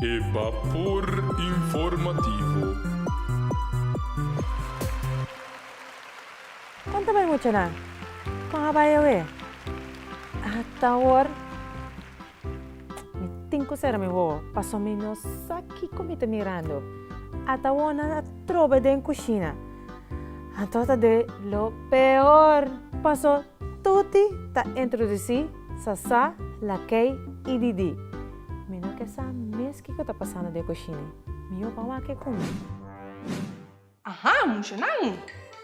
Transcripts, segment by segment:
Evapor informativo. Quanto vai muito na? Com a baia we? Atawar. Me tinko será me vou. Passou menos aqui como tá mirando. Atawar na trova de cozinha. Antota de lo peor. Passou tutti tá introduzir Sasa, Lakay e Didi. Menor que essa mês que tá passando de cozinha. Meu pau que come. Aha, Mushanang.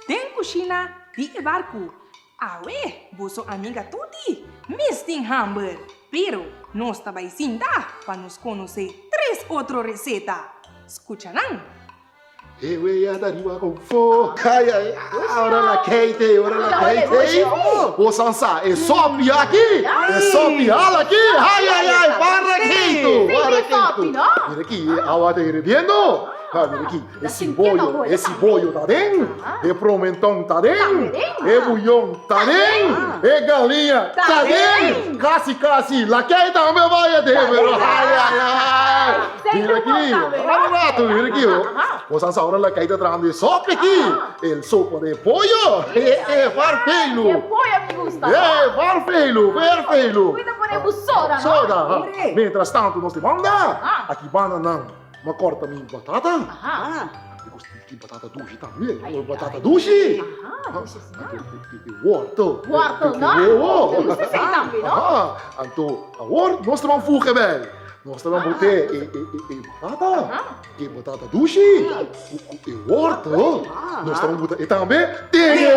Tem cozinha di barco. Awe, vosso amiga tutti. Miss tem hamburger. Pero nós também sinta para nos conhecer 3 outras receitas. Escucha, não? Eu ia dar uma com fogo. Ai, ora la Kate, ora la Kate. O Sansa, é só piar aqui. É só piar aqui. Ai, para Kate. Para Kate. Mira aqui, agora tá hirviendo. Mira aqui, esse bolho tá dentro. É promentão tá dentro. É bullão tá dentro. É galinha tá dentro. Casi, la Kate também vai dentro. Ai. Mira aqui, mira aqui. O Sansa, ahora la caída trabajando sopa aquí, el sopa de pollo, farfeilo. De pollo me gusta. Farfeilo, perfeilo. Cuida ponemos soda, ¿no? Soda. Mientras tanto, nos te manda, aqui banana, uma corta minha batata. Eu gosto de batata doce também, batata doce. Wortel. Wortel, não? Eu sei também, não? Então, agora, nós estamos fuga, velho. Nós também botei batata doce, e wortel, nós também botei, e também tem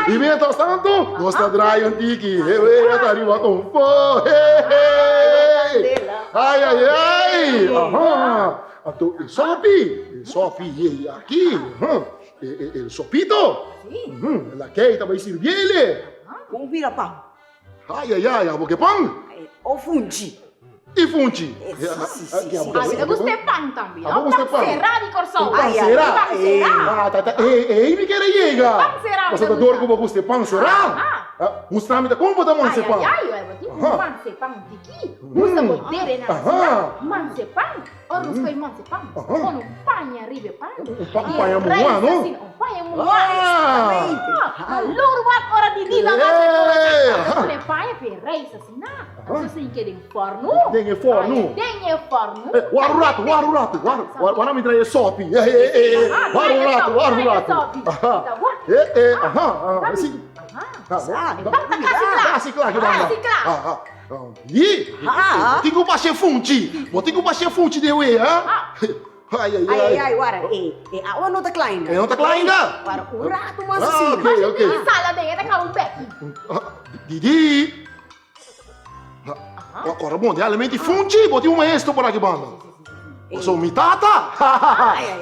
e mientras tanto, nós estamos traindo aqui, tá arriba com fogo, ai, então, e sopi, aqui, el sopito, la Keita vai servir ele, Como vira pão? ai, porque pão? Ou fundi? E funti? Eu gostei pão também, Ah, não? você Pão pão? será de coração. Pão será? Pão será. Me quer chega. Pão será, Você tá me dor gusta. com você pão será? Mostrame da como botar mão se pão. Eu vou te manse pão tiki. Usa poder na manse pão. Ora nos coi manse pão. Ou no panha ribe pão. Panha muá, não? Panha muá. Lurwat ora di dila mas. Olha panha pe reis assim na. Você sem querer forno. Tem forno. Tem forno. Warurato. Warna me traz sopi. Warurato. Assim. Assim, claro que vai. E? Tem que baixar funti. Tem que baixar funti de ué, Ai, ora, awa não tá klein. Não tá klein ainda? Ora, o rato mas assim. Ok. E sala dentro da um beck. Didi. Agora, bom, de alimento funti, botei um maestro por aqui, banda. Eu sou mitata.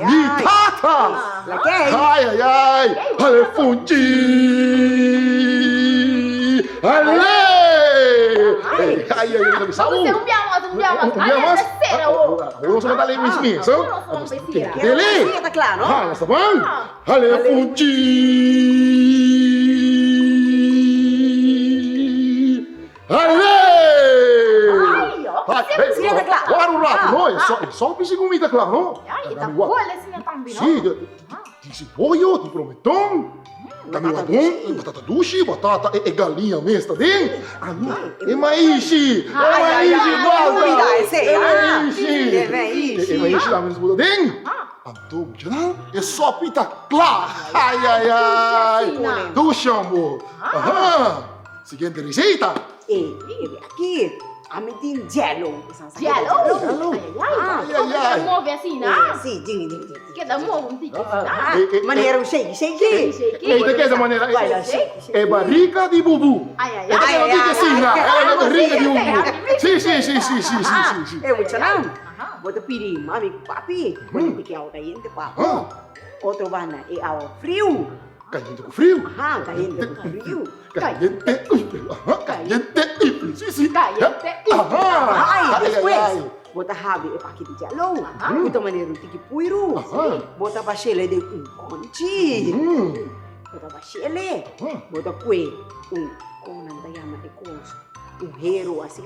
Mitata. Lakay. Ai. Ale funti. Ale. Ai, sabe? Você não me ama. Vamos mandar ali mesmo, sabe? Vamos ver. Ele. Tá claro, Ah, não? está bom? Ale funti. Ale. Agora o rato, não? É só o piscigumita, claro, não? Ai, tá boa assim também, não? Sim, disse pollo, de prometão, batata doce, batata e galinha mesmo, tá dentro? É maixe, é maixe lá mesmo, tá dentro? Então, é só pita claro, ai, do chambo, seguinte receita. Aqui, a metin jello. Gelo? Ai. Move assim, não? Sim, ding. Que dá move um tique. Maneira um shake. De que essa maneira? É barriga de bubu. Ai. Ela não diz assim, ela é barriga de bubu. Sim. Eu vou te falar. Bota pirim, mami, papi. Bota pique ao caliente, papo. Outro bana é ao frio. Caliente com frio? Caliente com frio. Caliente e frio. Sim. Ai, depois, bota rabi e paquete de jello. Bota maneira um tique puiru. Bota bachele de conchi. Bota bachele. Bota kue. Kung nang dayama de kos. hero assim,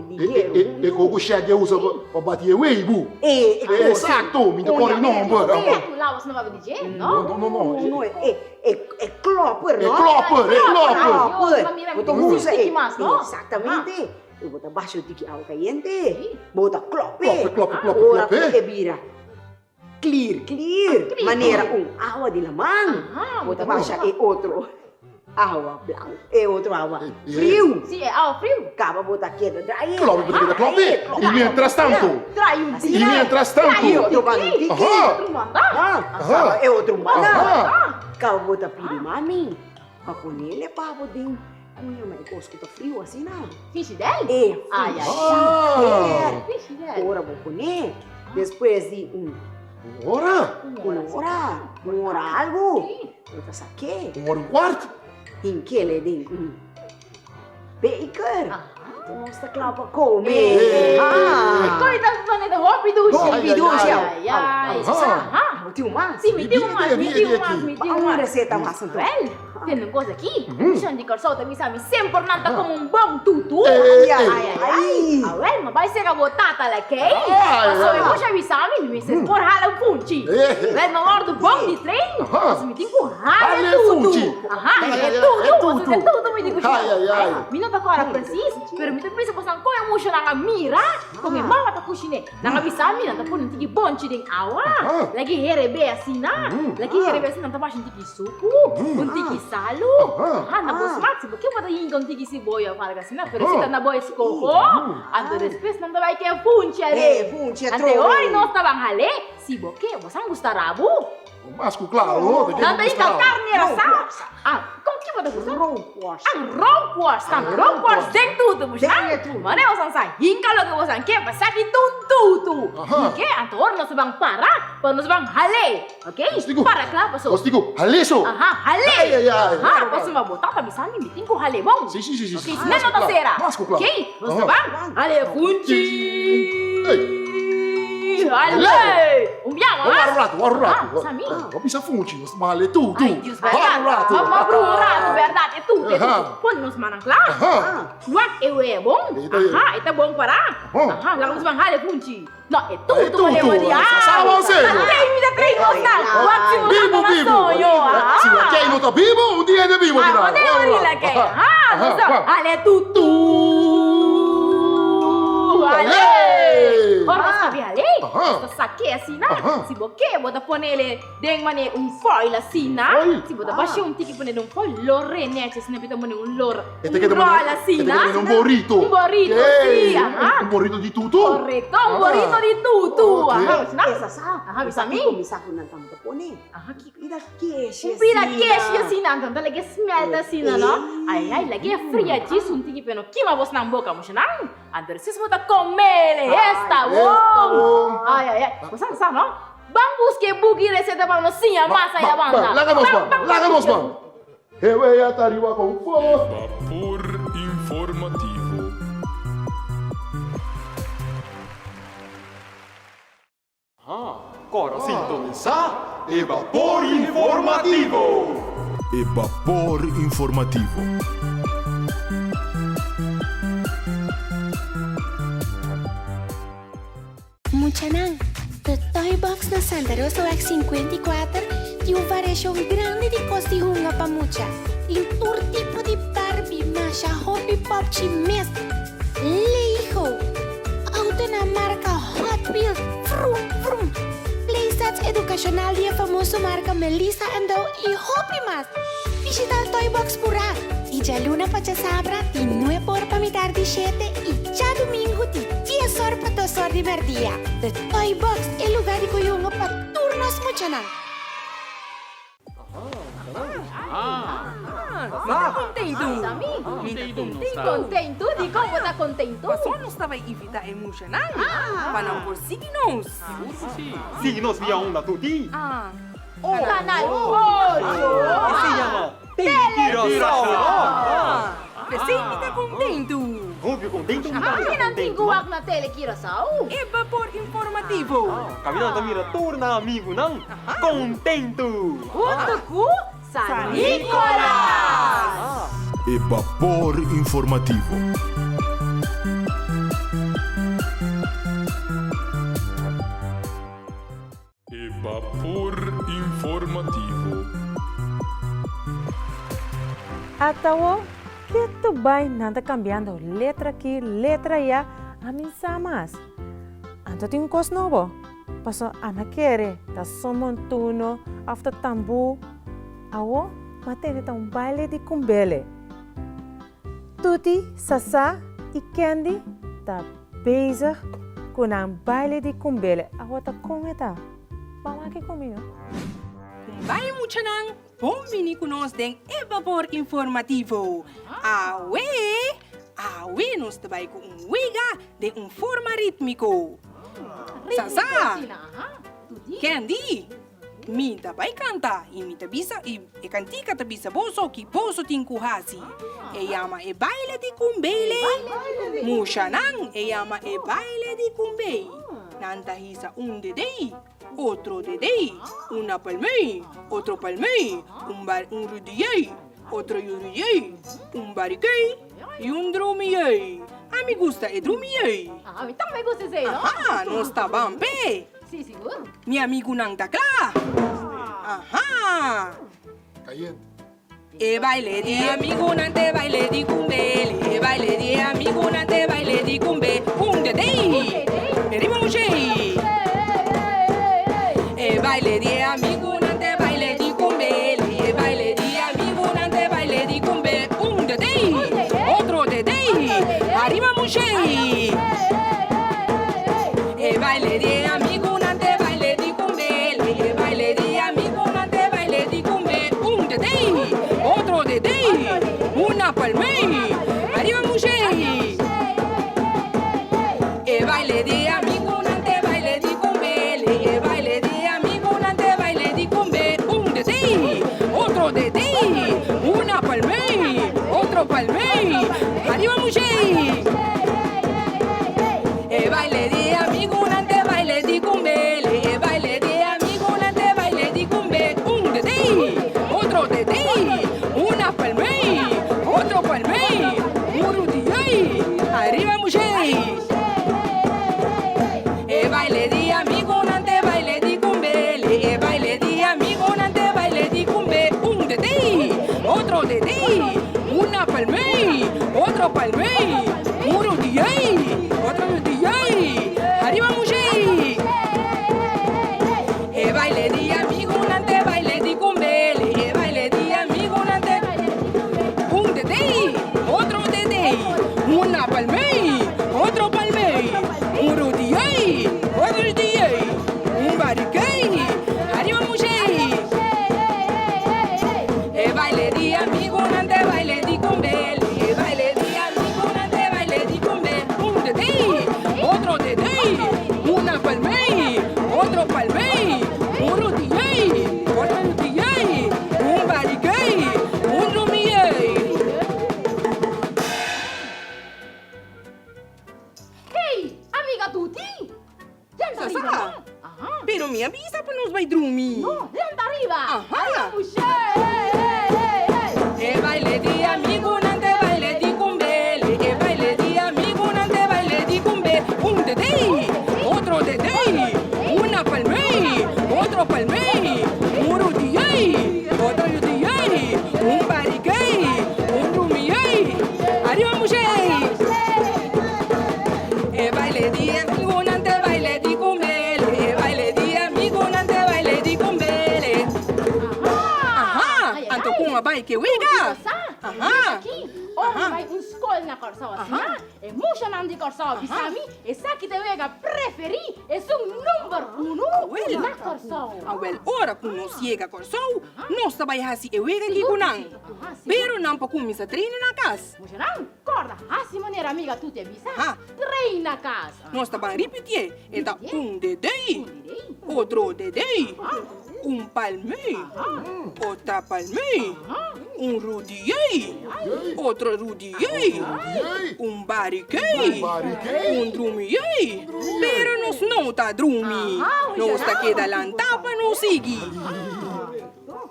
dinheiro. E como chegue usa para bater o ibu. Exato, me decore não, bora. Tu lá, você não vai dizer? Não? Não, é klopper, não? É klopper. Botar música, exatamente. Eu botar baixo o tiki água caliente, botar klopper. Ora, que vira. Clear. Maneira água de lamang. Botar baixo é outro. Água branca, é outro água frio. Sim, é água frio. Acaba botar aqui, dry. Klopper. E mientras tanto. Outro banho tiki. É outro manda. Acaba botar pirimani. Ako nele pa po din. Kuya, may escuta frio assim, não? Fish deli? É. Ai. Fish deli. Ora, vou comer. Depois de uma hora algo. Eu saquei. Quarto. Em que ele tem baker. Mostra claro para comer. Coisa planeta rápido, Tem mais? Sim, me tem mais. Uma receita mais então. Tem uma coisa aqui, deixa de coração também sabe, sempre pornanta como um bom tutu. Ai. Mas vai ser a botata lá, ok? Passou eu já vi sabe, me se por hala punchi. Mas na hora do bom de treino, você me tem com hala tutu. É tudo me digo. Me não tá agora preciso, pero me pensa você não é muito na mira, como é mal tá cozinhar. Na avisa me não tá por um tiki bom de água. Lagi herebe assim, lagi herebe assim não tá mais um tiki suco, um tiki salo. Na bos mat, porque eu vou dar um tiki cebola para que assim, pero se tá na boa escoco, ando depois não vai ter punchi ali. Ante hoje nós tá hale, se porque você não gosta rabo. Mas claro, não tem carne assada. Como que vai dar? Roquas tem tudo, mas mana você sai. Kalau você quer passar aqui tudo. Ok, então nós vamos parar, para nós vamos hale, ok? Para cá, passou. Ostigo, haleso. Hale. Você vai botar para bisa me tem com hale bom. Sim. Ok, não tá será. Ok, nós vamos hale funchi. Ale! Warrato. Sami? Não precisa fundir, nós vamos ler tudo. Ai, Deus, verdade. Vamos pro rato, verdade. É tudo. Quando nós manang lá, luat é bom. É bom para. Lá nós vamos hale funchi. Não, é tudo. Treino, máximo. Se quem não tá vivo, um dia é vivo. Ale tudo. Ale! Ora, sabe ale? Saque assim, não? Se você bota ponele deng mane foil assim, não? Se bota baixo tiki ponele foil, lorrenete, se não bota mane lor. Roll assim, não? Um burrito. Sim. Burrito de tudo? Correto, burrito de tudo. Bisa mim? Bisa ko nang tampo pone. Piraqueche assim, não? Então, lagi smelt assim, não? Ai, lagi fria disso, tiki peno, kima vos na boca, mas não? Andar se bota comer, está bom. Ai. Você sabe, não? Vamos buscar bugi receita para nós sim, a massa e a banda. Larga nos mãos. Eu ia tariwa com fogo. Vapor informativo. Agora sintonizar Evapor Informativo. Evapor informativo. Muchanang, the toy box na Santa Rosa Wax 54 tem uma variação grande de costas de hunga para mucha. Tem todo tipo de Barbie, Masha, Hobby Pop, Chimes, Lego, auto na marca Hot Wheels, Vroom. Playsets educacional de a famosa marca Melissa & Dow e Hobby Mas. Visita o Toy Box Pura. E já luna para sabra, de 9 horas para mitad de 7 e já domingo de 10 horas para 2 horas de merdia. The Toy Box é lugar de coyunga para turnos muchanan. Contento? Di como tá contento? Só não estava evitar emocional. Para não por signos. Signos via onda tutti. Canal Se llama Tirasauro. Você está contento? Óbvio, contento. Kami nang tingguwak na telekirasao. Evapor informativo. Kami na tamira turna amigo ng contento. Utuku San Nicolas! Evapor informativo. Atawo, que tu vai nanda cambiando letra aqui, letra allá, a mim samas. Anto tem cos novo. Paso ana quere, ta somontuno, after tambu. Awo, matene ta baile de kumbele. Tuti, Sasa e Candy tá bezig com een baile de kumbele. Awo ta com eta. Vamos aqui comigo. Vai mucha nang, bom vini conosco den Evapor Informativo. Awe nos trabalha com wiga de forma rítmico. Sasa, Candy, mi trabalha canta e mi tabisa e cantica tabisa boso que boso tinkuhasi. E llama e baile de kumbele. Musha nang e llama e baile de kumbele. Nanta hisa dedei. Otro dedei, una palmei, otro palmei, un rudiei, otro yuriei, un bariquei e un drumiei. A mi gusta e drumiei. A mim também gosta de no? Aha, não está bom, pé. Sim, seguro. Mi amigo nang takla. Aha. Caliente. E baile de amigo nante baile de kumbele. E baile de amigo nante baile de kumbe. Un dedei. Arriba muchei. E baile de amigo nante baile de kumbele. E baile de amigo nante baile de kumbe. Un dedei. Otro dedei. Arriba muchei. E baile de amigo nante baile de kumbele. E baile de amigo nante baile de kumbe. Un dedei. Otro dedei. Una palmei. Arriba muchei. E baile de amigo nante baile de kumbele. E baile de amigo nante baile de kumbe. Un dedei. Otro dedei. Una palmei. Otro palmei. Arriba muchei. E baile de amigo nante baile de kumbele. E baile de amigo nante baile de kumbe. Un dedei. Otro dedei. Una palmei. Otro palmei. Un rudiei. Arriba muchei. E baile de amigo nante baile de kumbele. E baile de amigo nante baile de kumbe. Un dedei. Otro dedei. Una palmei. Otro palmei. Un rudiei. Otro rudiei. Arriba muchei. E baile de amigo nante baile de kumbele. E baile de amigo nante un dedei. Otro dedei. Una palmei. Otro palmei. Un rudiei. Otro rudiei. Un bariquei. Arriba muchei. E baile de amigo nante baile de kumbele. E baile de amigo nante baile de kumbe. Un dedei. Otro dedei. Una palmei. Otro palmei. Un rudiei. Otro rudiei. Un bariquei. Un rumiei. Hey, amiga tutti. Dentro Sasa. arriba. Aha. Pero mi avisa para nos vai dormir. No, dentro arriba. Aha. Arriba, mujer. E baile de amigo nante baile de kumbele. E baile de amigo nante baile de kumbe. Un dedei. Otro dedei. Una palmei. Otro palmei. Un rudiei. Otro rudiei. Un bariquei. Un rumiei. Arriba muchei. E baile de amigo nante baile de kumbele. E baile de amigo nante baile de kumbele. Aha. Ai, ai, Anto ai. com a bike wiga. Aha. Aqui, oh, vai escolhe na corção assim, e mucha não de corção, bisami, e sabe que te vega preferi, é um número 1 na corção. Well, ora que nos chega com sol, nós trabalhamos e wega aqui com não. Pero não para começar a treinar na casa. Mucha não, corda, assim maneira amiga tu te avisa, Aha. treina na casa. Nós trabalhamos repetir, então dedei, Direi? outro dedei, palmei, outra palmei, rudiei, outro rudiei, bariquei, drumiei, pero nós não tá drumi, nós tá queda lantar para não seguir.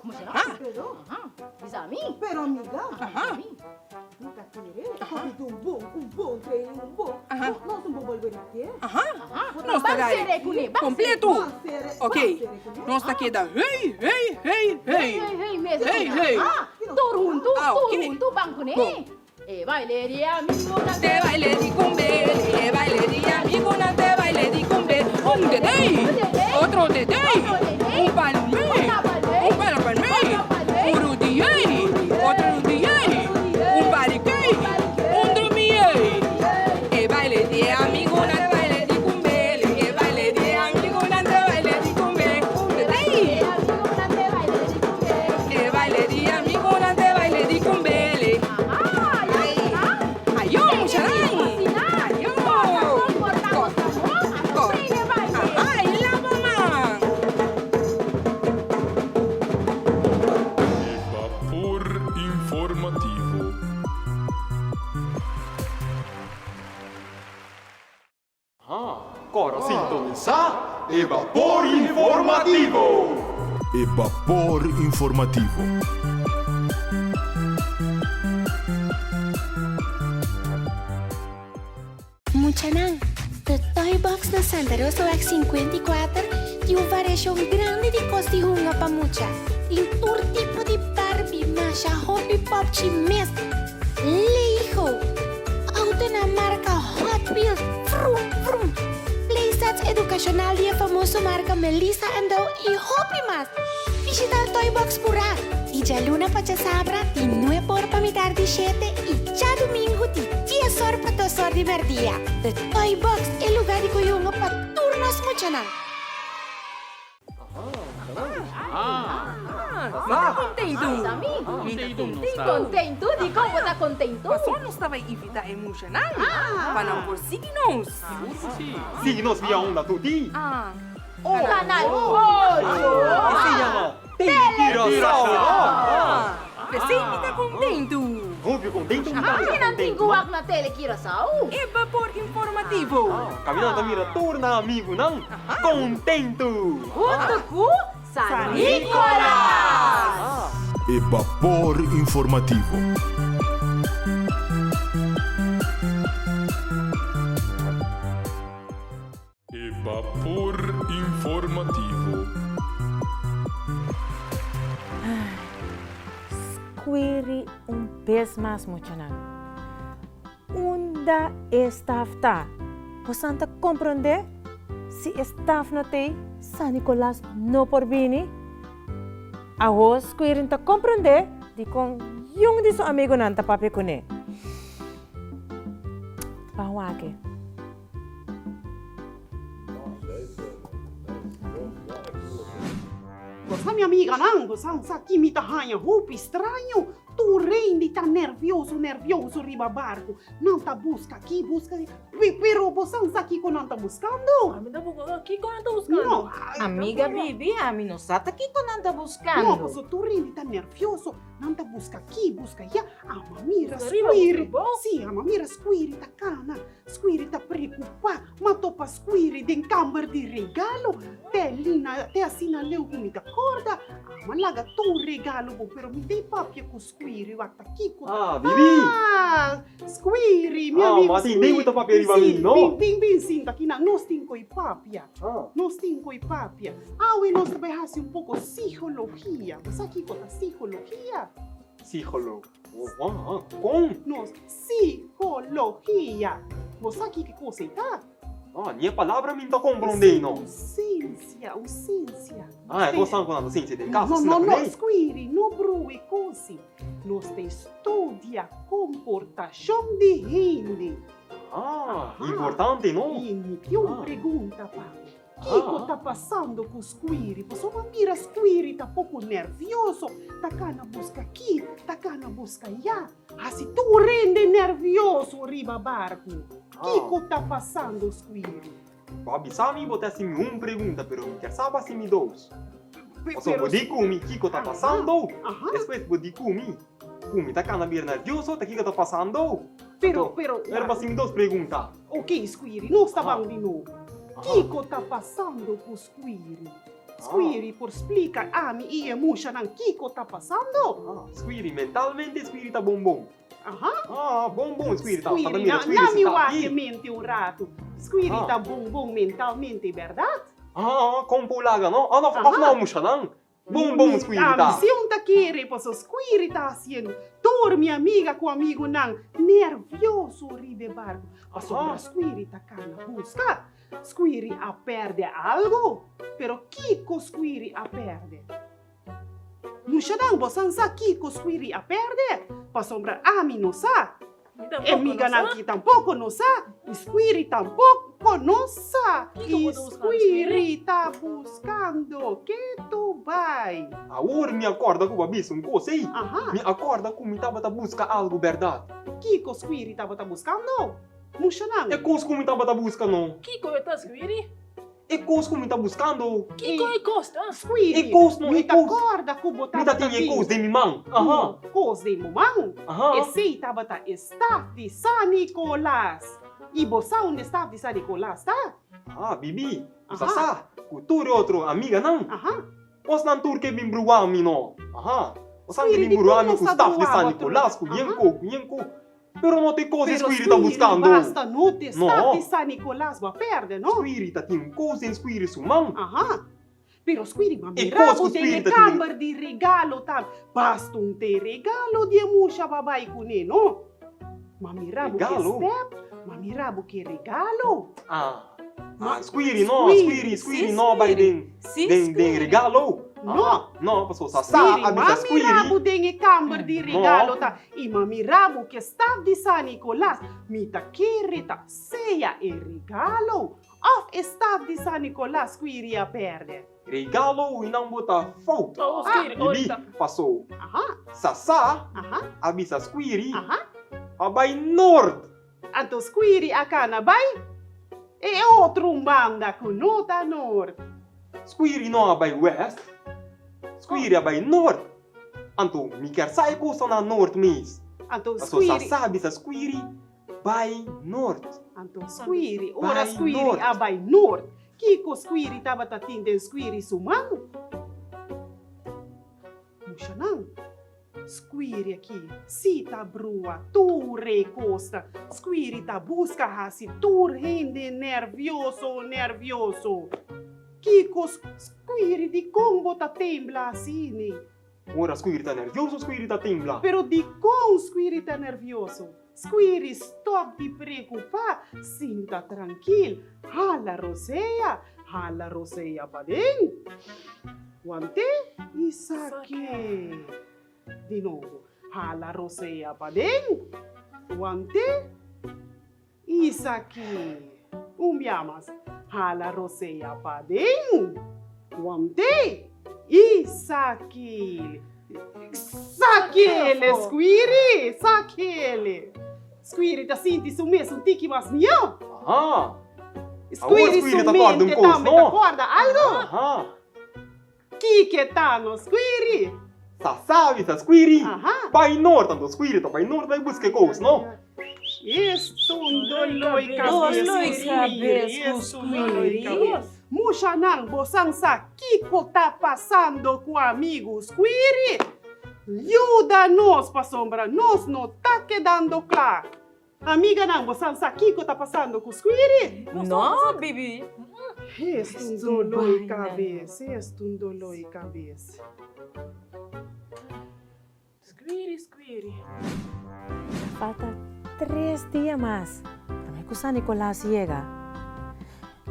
Mucha não, bisami, Pero amiga, Nunca quiere. Un bom treino, um bom. Nós não vamos volver aqui. Nós tá aí. Completo. Ok. Nós tá aqui da hey. Hey, mesmo. Hey. Turun, ok. banco, né? E baile de amigo, Te baile di cumbele, baile di amigo, no te baile di cumbele. Un dedei, otro dedei, un palmé, un palmé, un rudiei, otro rudiei, un bariquei, un drumiei. E baile di amigo, no te baile di cumbele, e baile di amigo, no te baile di cumbele. Un dedei, e baile di amigo, no te baile di cumbele. Ayo, mucharay. Ayo. Ay, la mamá. Vapor informativo. Cora, sinto. Sa e vapor informativo. E vapor informativo. Muchanang, de Toy Box na Santa Rosa X54 tem variação grande de cos de hunga para mucha. Tem todo tipo de Barbie, Masha, Hobby Pop, Chimes, Lego, auto na marca Hot Wheels, Vroom. Playsets educacional de famoso marca Melissa & Dow e Hobby Mas. Visita o Toy Box Pura. E de luna para sabra, de 9 por para mitar de 7 e já domingo de 10 horas para 2 horas de merdia. The Toy Box é lugar de coyunga para turnos muchanan. Contento? Di como tá contento? Só nós estava evita emocional. Para não por signos. Signos via onda tutti. Canal 8! Se llama Tirasauro. Você está contento. Óbvio, contento. Pinantinguak na tele, Kirasao? E vapor informativo. Caminhando mira torna amigo não? Contento. Junto San Nicolas! E vapor informativo. E vapor informativo. Squiri vez mais muchanan. Unda staff ta. Posanta compreender? Si staff no te, San Nicolás no por bini. Ahos squirin ta compreender? Di kong yung di so amigo nanta papi ko ne. Pahwake. Você, minha amiga, não? Você não sabe que me tá arranha roupa estranho? Tu rende, tá nervioso, riba barco. Não tá busca aqui, busca ali. Pero você não sabe que não tá buscando? Aqui que não tá buscando. Não, Amiga Bibi, a mim não sabe aqui que não tá buscando. não, você tu rende, tá nervioso. Não tá busca aqui, busca allá. A mamira Arriba, squiri. bom? Sim, a mamira squiri tá cana. Squiri tá preocupada. Matou pra squiri den câmara de regalo. Te assina leu comida corda. A malaga tu regalo bom, pero me dei papia com squiri. Wata aqui com... Bibi. Squiri, minha amiga. Mas tem muito papel para mim, não? Bem, sim, aqui na nós tem coi papia. Nós tem coi papia. E nós também fazemos um pouco psicologia. Você aqui com a psicologia? Psicólogo. Com? Nós, psicologia. Você aqui que coisa tá? Minha palavra me tá compreendendo. Ausência. É você não conhece ciência de caso? Não, squiri, não brui coisa. Nós tem estudia comportação de gente. Importante, não? E eu pergunta, Pablo. O que está passando com o Squiri? Você não mira Squiri, está pouco nervioso. Está cá na busca aqui, está cá na busca allá. Assim, tu rende nervioso, riba barco. O que está passando, Squiri? Babi, sabe, botar assim uma pergunta, pero me quer saber se me dois. Você vou dizer o que está passando? Depois vou dizer como está cá na mira nervioso, o que está passando? Pero... Era para me dois perguntas. Ok, Squiri, não está bem de novo. O que está passando com o Squiri? Squiri, por explicar a mim e a Musha, o que está passando? Squiri, mentalmente Squiri está bom. Bom, Squiri, tá Squiri, mira, Squiri, não me tá wate aqui. mente rato. Squiri tá bom mentalmente, verdade? Compulaga, não? Não, muxa, não? Bom, Squiri, A tá. missão tá querendo, posso Squiri tá assim. Tor, minha amiga com amigo não, nervioso ribe barco. Passou Squiri tá cá na busca. Squiri a perde algo, pero Kiko Squiri a perde. Muxa não, você sabe Kiko Squiri a perde? Passou a mim não sabe. Amiga aqui tampouco não sabe. Squiri tampouco não sabe. E Squiri tá buscando. Que tu vai? Agora me acorda com o abisso, não sei. Me acorda com me tava a buscar algo, verdade. Kiko Squiri tava buscando? Muxa não. É coisa que me tava a buscar, não. Kiko está Squiri? É coisa que me tá buscando. Kiko e Costa? Squiri. É coisa, não é Me coisa. acorda com botar. Me tá tinha coisa de mimão. Coisa de mamão. Esse tava tá staff de San Nicolás. E você onde staff de San Nicolás, tá? Bibi. Sasa. Cultura outro amiga, não? Os não turque bim bruami, não. Os não bim bruami com staff de San Nicolás, com Yenko. Pero não tem coisa que o Squiri tá buscando. Basta não ter staff de San Nicolás, vai perder, não? Squiri tá tinha coisa em Squiri sumão. Pero Squiri, ma E mirabo coisa que o tem Squiri tá câmara de regalo, tá? Basta um ter regalo de muxa babai com ele, não? Ma mirabo que Regalo? step, ma mirabo que regalo. Squiri, não, Squiri, não vai den regalo. Não, passou Squiri, a ma Squiri. mirabo tem câmara de regalo, tá? E ma mirabo que staff de San Nicolás, mi ta quere ta ceia e regalo. Of staff de San Nicolás, Squiri a perde. Regalo e não botar foto. Squiri, Bibi, passou. Sasa, avisa Squiri, abai Nord. Anto Squiri a cana vai? E outro banda com nota Nord. Squiri não abai West. Squiri abai Nord. Anto, me quer sair coisa na Nord mês. Anto Passou Squiri, Sasa, avisa Squiri, vai Nord. Anto Squiri, Vai ora Squiri Nord. a vai Nord. Kiko Squiri tava tatindo Squiri sumano? Puxa não. Squiri aqui, Sita brua, tu recosta. Squiri tá busca hasi, tu rende nervioso. Kiko Squiri de combo tá tembla assim. Ora Squiri tá nervioso, Squiri tá tembla. Pero de com Squiri tá nervioso. Squiri, stop de preocupar. Sinta tranquilo. Hala Roseia pa dentro. Guante e saque. De novo. Hala Roseia pa dentro. Guante e saque. Umbiamas. Hala Roseia pa dentro. Guante e saque. Saquele, Squiri! Saquele! Squiri, tá sentindo isso mesmo? Tique mais miau? Squiri, Squiri tá sumente acordando com também, não? acorda algo? Que tá no Squiri? Sasa, avisa Squiri, Aham. vai Nord. Anto Squiri tá vai Nord, vai buscar coisa, não? Isso, dolor e Dolor cabeça, e cabeça, isso, dolor e Squiri. cabeça. Muxa não, você sabe o que tá passando com o amigo Squiri? Ajuda-nos, pa sombra, nós não tá quedando claro. Amiga não, você sabe o que tá passando com o Squiri? Não, Bibi. Este dolor e cabeça, Squiri. Falta 3 días más para que San Nicolás llega.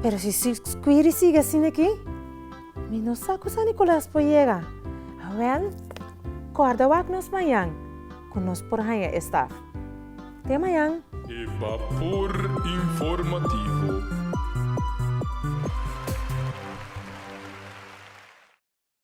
Pero si Squiri sigue sin aquí, mi no saco San Nicolás por llega. A ver, corda nos mayan, con nos por haya staff. Te mayan. Evapor informativo.